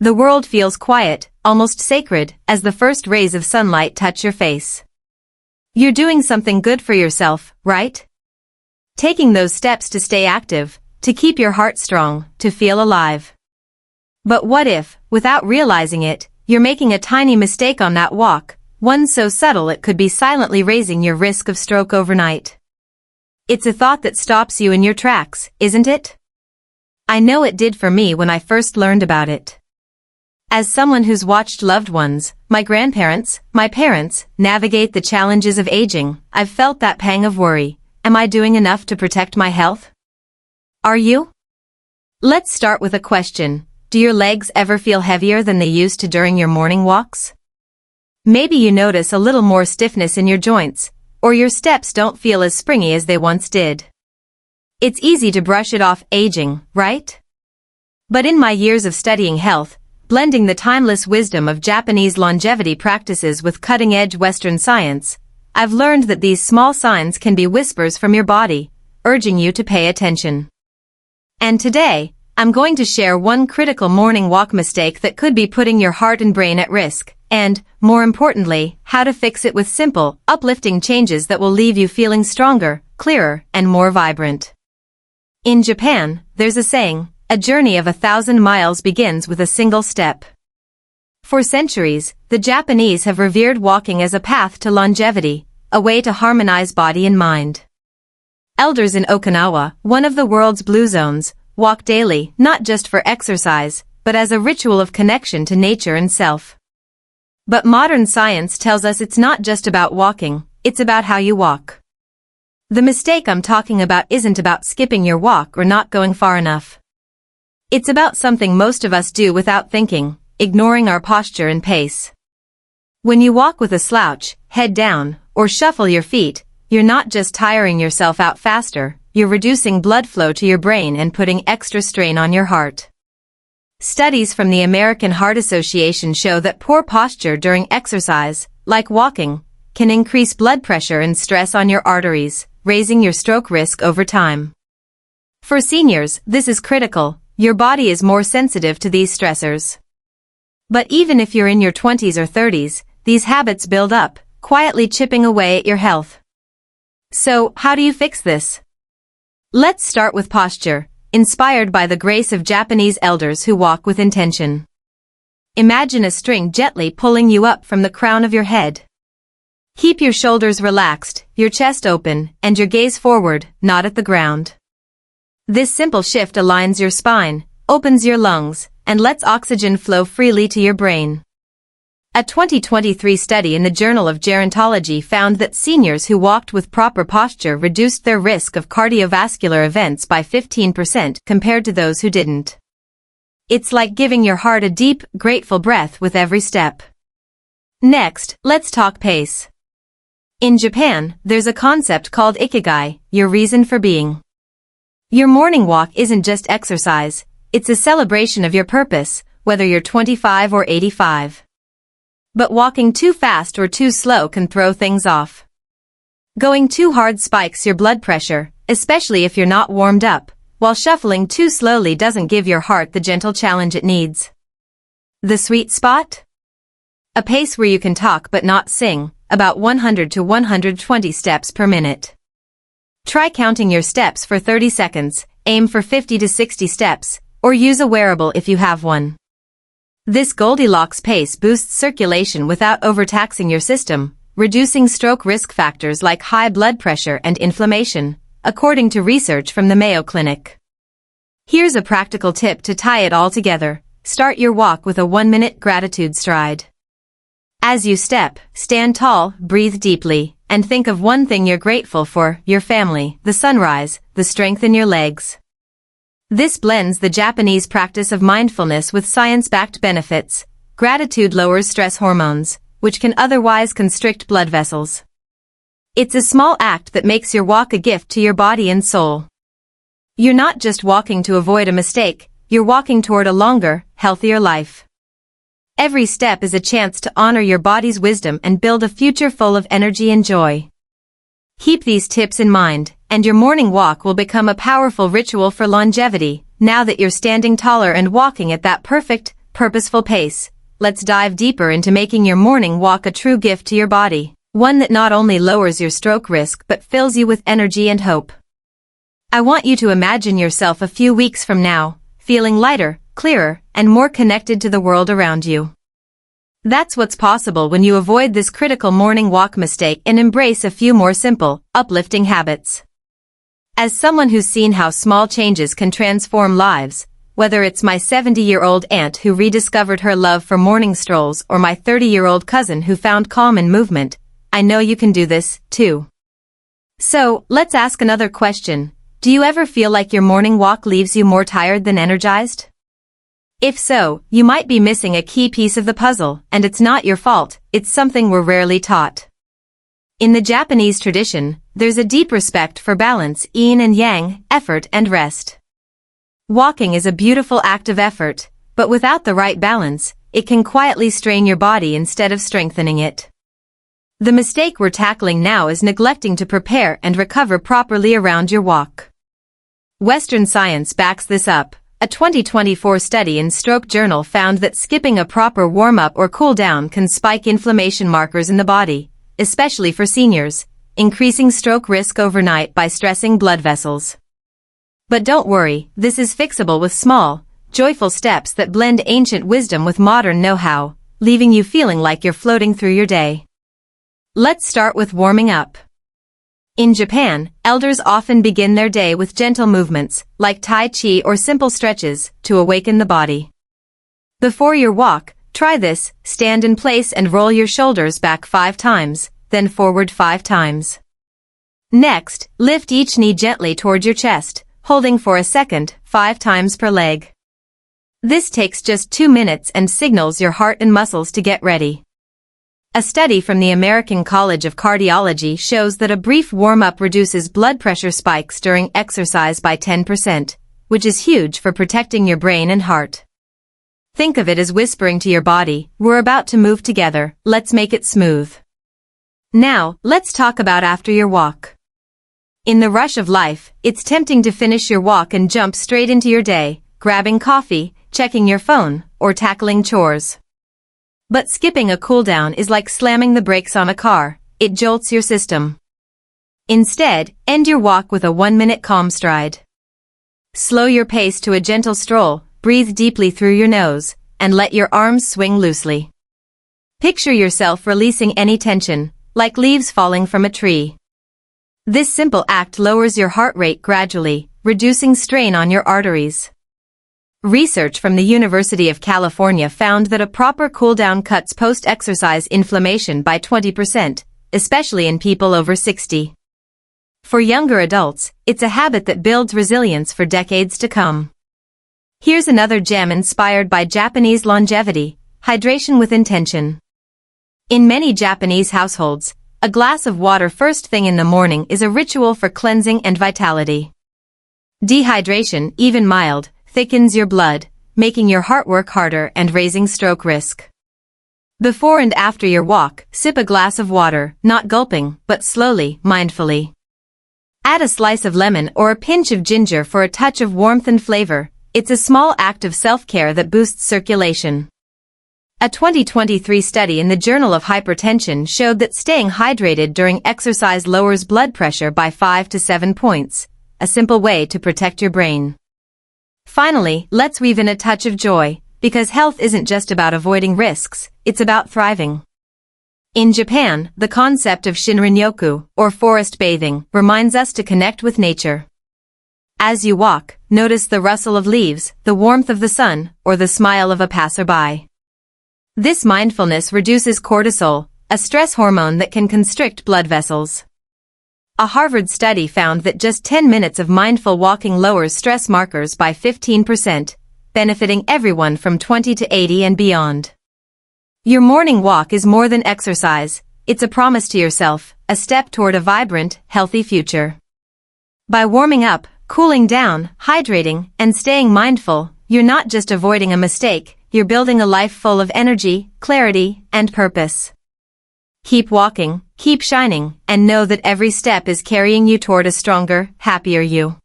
The world feels quiet, almost sacred, as the first rays of sunlight touch your face. You're doing something good for yourself, right? Taking those steps to stay active, to keep your heart strong, to feel alive. But what if, without realizing it, you're making a tiny mistake on that walk, one so subtle it could be silently raising your risk of stroke overnight? It's a thought that stops you in your tracks, isn't it? I know it did for me when I first learned about it. As someone who's watched loved ones, my grandparents, my parents, navigate the challenges of aging, I've felt that pang of worry. Am I doing enough to protect my health? Are you? Let's start with a question. Do your legs ever feel heavier than they used to during your morning walks? Maybe you notice a little more stiffness in your joints, or your steps don't feel as springy as they once did. It's easy to brush it off aging, right? But in my years of studying health, blending the timeless wisdom of Japanese longevity practices with cutting-edge Western science, I've learned that these small signs can be whispers from your body, urging you to pay attention. And today, I'm going to share one critical morning walk mistake that could be putting your heart and brain at risk, and, more importantly, how to fix it with simple, uplifting changes that will leave you feeling stronger, clearer, and more vibrant. In Japan, there's a saying, a journey of 1,000 miles begins with a single step. For centuries, the Japanese have revered walking as a path to longevity, a way to harmonize body and mind. Elders in Okinawa, one of the world's blue zones, walk daily, not just for exercise, but as a ritual of connection to nature and self. But modern science tells us it's not just about walking, it's about how you walk. The mistake I'm talking about isn't about skipping your walk or not going far enough. It's about something most of us do without thinking, ignoring our posture and pace. When you walk with a slouch, head down, or shuffle your feet, you're not just tiring yourself out faster, you're reducing blood flow to your brain and putting extra strain on your heart. Studies from the American Heart Association show that poor posture during exercise, like walking, can increase blood pressure and stress on your arteries, raising your stroke risk over time. For seniors, this is critical. Your body is more sensitive to these stressors. But even if you're in your 20s or 30s, these habits build up, quietly chipping away at your health. So, how do you fix this? Let's start with posture, inspired by the grace of Japanese elders who walk with intention. Imagine a string gently pulling you up from the crown of your head. Keep your shoulders relaxed, your chest open, and your gaze forward, not at the ground. This simple shift aligns your spine, opens your lungs, and lets oxygen flow freely to your brain. A 2023 study in the Journal of Gerontology found that seniors who walked with proper posture reduced their risk of cardiovascular events by 15% compared to those who didn't. It's like giving your heart a deep, grateful breath with every step. Next, let's talk pace. In Japan, there's a concept called ikigai, your reason for being. Your morning walk isn't just exercise, it's a celebration of your purpose, whether you're 25 or 85. But walking too fast or too slow can throw things off. Going too hard spikes your blood pressure, especially if you're not warmed up, while shuffling too slowly doesn't give your heart the gentle challenge it needs. The sweet spot? A pace where you can talk but not sing, about 100 to 120 steps per minute. Try counting your steps for 30 seconds, aim for 50 to 60 steps, or use a wearable if you have one. This Goldilocks pace boosts circulation without overtaxing your system, reducing stroke risk factors like high blood pressure and inflammation, according to research from the Mayo Clinic. Here's a practical tip to tie it all together. Start your walk with a 1-minute gratitude stride. As you step, stand tall, breathe deeply, and think of one thing you're grateful for, your family, the sunrise, the strength in your legs. This blends the Japanese practice of mindfulness with science-backed benefits. Gratitude lowers stress hormones, which can otherwise constrict blood vessels. It's a small act that makes your walk a gift to your body and soul. You're not just walking to avoid a mistake, you're walking toward a longer, healthier life. Every step is a chance to honor your body's wisdom and build a future full of energy and joy. Keep these tips in mind, and your morning walk will become a powerful ritual for longevity, now that you're standing taller and walking at that perfect purposeful pace, let's dive deeper into making your morning walk a true gift to your body, one that not only lowers your stroke risk but fills you with energy and hope. I want you to imagine yourself a few weeks from now, feeling lighter, clearer, and more connected to the world around you. That's what's possible when you avoid this critical morning walk mistake and embrace a few more simple, uplifting habits. As someone who's seen how small changes can transform lives, whether it's my 70-year-old aunt who rediscovered her love for morning strolls or my 30-year-old cousin who found calm in movement, I know you can do this, too. So, let's ask another question. Do you ever feel like your morning walk leaves you more tired than energized? If so, you might be missing a key piece of the puzzle, and it's not your fault, it's something we're rarely taught. In the Japanese tradition, there's a deep respect for balance, yin and yang, effort and rest. Walking is a beautiful act of effort, but without the right balance, it can quietly strain your body instead of strengthening it. The mistake we're tackling now is neglecting to prepare and recover properly around your walk. Western science backs this up. A 2024 study in Stroke Journal found that skipping a proper warm-up or cool-down can spike inflammation markers in the body, especially for seniors, increasing stroke risk overnight by stressing blood vessels. But don't worry, this is fixable with small, joyful steps that blend ancient wisdom with modern know-how, leaving you feeling like you're floating through your day. Let's start with warming up. In Japan, elders often begin their day with gentle movements, like Tai Chi or simple stretches, to awaken the body. Before your walk, try this: stand in place and roll your shoulders back 5 times, then forward 5 times. Next, lift each knee gently toward your chest, holding for a second, 5 times per leg. This takes just 2 minutes and signals your heart and muscles to get ready. A study from the American College of Cardiology shows that a brief warm-up reduces blood pressure spikes during exercise by 10%, which is huge for protecting your brain and heart. Think of it as whispering to your body, we're about to move together, let's make it smooth. Now, let's talk about after your walk. In the rush of life, it's tempting to finish your walk and jump straight into your day, grabbing coffee, checking your phone, or tackling chores. But skipping a cool-down is like slamming the brakes on a car, it jolts your system. Instead, end your walk with a 1-minute calm stride. Slow your pace to a gentle stroll, breathe deeply through your nose, and let your arms swing loosely. Picture yourself releasing any tension, like leaves falling from a tree. This simple act lowers your heart rate gradually, reducing strain on your arteries. Research from the University of California found that a proper cool-down cuts post-exercise inflammation by 20%, especially in people over 60. For younger adults, it's a habit that builds resilience for decades to come. Here's another gem inspired by Japanese longevity: hydration with intention. In many Japanese households, a glass of water first thing in the morning is a ritual for cleansing and vitality. Dehydration, even mild, thickens your blood, making your heart work harder and raising stroke risk. Before and after your walk, sip a glass of water, not gulping, but slowly, mindfully. Add a slice of lemon or a pinch of ginger for a touch of warmth and flavor. It's a small act of self-care that boosts circulation. A 2023 study in the Journal of Hypertension showed that staying hydrated during exercise lowers blood pressure by 5 to 7 points, a simple way to protect your brain. Finally, let's weave in a touch of joy, because health isn't just about avoiding risks, it's about thriving. In Japan, the concept of Shinrin-yoku, or forest bathing, reminds us to connect with nature. As you walk, notice the rustle of leaves, the warmth of the sun, or the smile of a passerby. This mindfulness reduces cortisol, a stress hormone that can constrict blood vessels. A Harvard study found that just 10 minutes of mindful walking lowers stress markers by 15%, benefiting everyone from 20 to 80 and beyond. Your morning walk is more than exercise, it's a promise to yourself, a step toward a vibrant, healthy future. By warming up, cooling down, hydrating, and staying mindful, you're not just avoiding a mistake, you're building a life full of energy, clarity, and purpose. Keep walking, keep shining, and know that every step is carrying you toward a stronger, happier you.